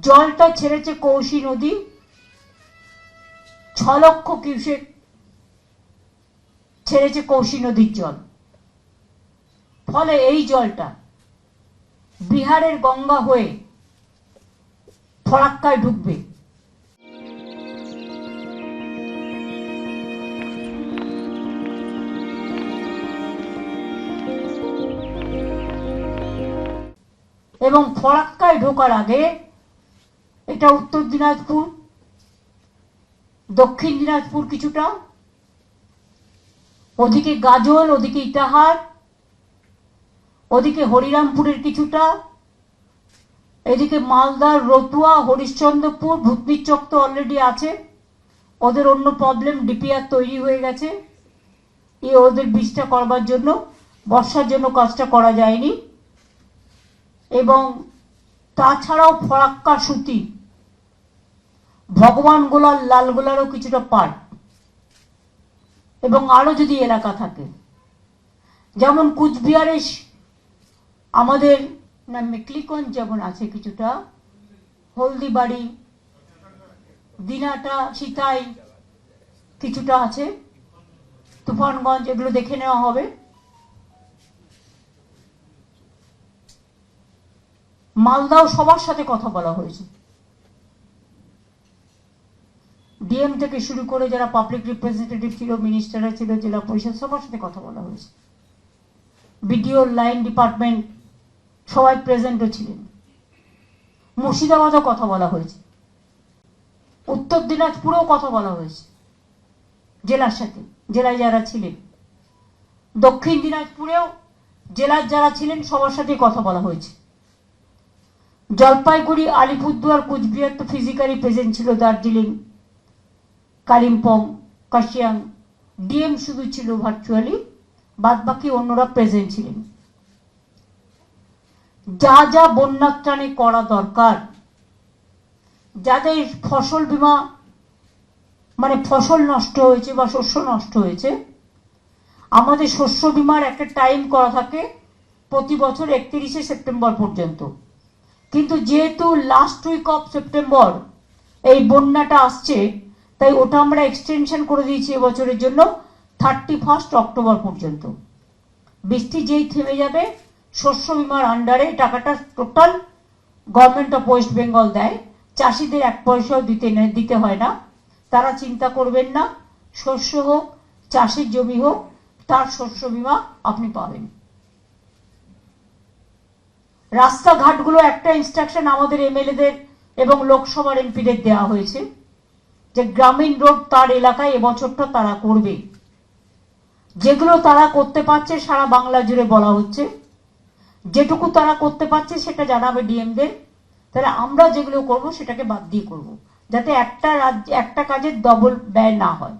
জলটা ছেড়েছে কৌশী নদী 6 লক্ষ কিউসেক ছেড়েছে কৌশী নদীর জল। ফলে এই জলটা বিহারের গঙ্গা হয়ে ফরাক্কায় ঢুকবে। এবং ফরাক্কায় ঢোকার আগে এটা উত্তর দিনাজপুর, দক্ষিণ দিনাজপুর কিছুটা, ওদিকে গাজল, ওদিকে ইটাহার, ওদিকে হরিরামপুরের কিছুটা, এদিকে মালদার রতুয়া, হরিশ্চন্দ্রপুর, ভূতনির চক তো অলরেডি আছে, ওদের অন্য প্রবলেম, ডিপিআর তৈরি হয়ে গেছে, ওদের বীজটা করবার জন্য বর্ষার জন্য কাজটা করা যায়নি। এবং তাছাড়াও ফরাক্কা, সুতি, ভগবান গোলার, লালগোলারও কিছুটা পার্ট, এবং আরো যদি এলাকা থাকে, যেমন কুচবিহারে আমাদের মেকলিগঞ্জ যেমন আছে কিছুটা, হলদিবাড়ি, দিনাটা, সিতাই কিছুটা আছে, তুফানগঞ্জ, এগুলো দেখে নেওয়া হবে। মালদাও সবার সাথে কথা বলা হয়েছে, ডিএম থেকে শুরু করে যারা পাবলিক রিপ্রেজেন্টেটিভ ছিল, মিনিস্টাররা ছিল, জেলা পরিষদ, সবার সাথে কথা বলা হয়েছে। বিডিও, লাইন ডিপার্টমেন্ট সবাই প্রেজেন্টও ছিলেন। মুর্শিদাবাদও কথা বলা হয়েছে, উত্তর দিনাজপুরেও কথা বলা হয়েছে জেলার সাথে, জেলায় যারা ছিলেন। দক্ষিণ দিনাজপুরেও জেলার যারা ছিলেন সবার সাথে কথা বলা হয়েছে। জলপাইগুড়ি, আলিপুরদুয়ার, কুচবিহার তো ফিজিক্যালি প্রেজেন্ট ছিল, দার্জিলিং, কালিম্পং, কাশিয়াং, ডিএম শুধু ছিল ভার্চুয়ালি, বাদ বাকি অন্যরা প্রেজেন্ট ছিলেন। যা যা বন্যার ত্রাণে করা দরকার, যাদের ফসল বীমা মানে ফসল নষ্ট হয়েছে বা শস্য নষ্ট হয়েছে, আমাদের শস্য বীমার একটা টাইম করা থাকে প্রতি বছর 31শে সেপ্টেম্বর পর্যন্ত। কিন্তু যেহেতু লাস্ট উইক অফ সেপ্টেম্বর এই বন্যাটা আসছে, তাই ওটা আমরা এক্সটেনশন করে দিয়েছি এবছরের জন্য 31 অক্টোবর পর্যন্ত। বৃষ্টি যেই থেমে যাবে, শস্য বীমার আন্ডারে টাকাটা total government of West Bengal দেয়, চাষিদের 1 পয়সাও দিতে হয় না। তারা চিন্তা করবেন না, শস্য হোক, চাষের জমি হোক, তার শস্য বীমা আপনি পাবেন। রাস্তাঘাটগুলো একটা ইনস্ট্রাকশন আমাদের এমএলএদের এবং লোকসভার এমপিদের দেওয়া হয়েছে যে গ্রামীণ রোড তার এলাকায় এবছরটা তারা করবে। যেগুলো তারা করতে পারছে সারা বাংলা জুড়ে বলা হচ্ছে, যেটুকু তারা করতে পারছে সেটা জানাবে ডিএমদের। তাহলে আমরা যেগুলো করব সেটাকে বাদ দিয়ে করব, যাতে একটা কাজের ডবল ব্যয় না হয়।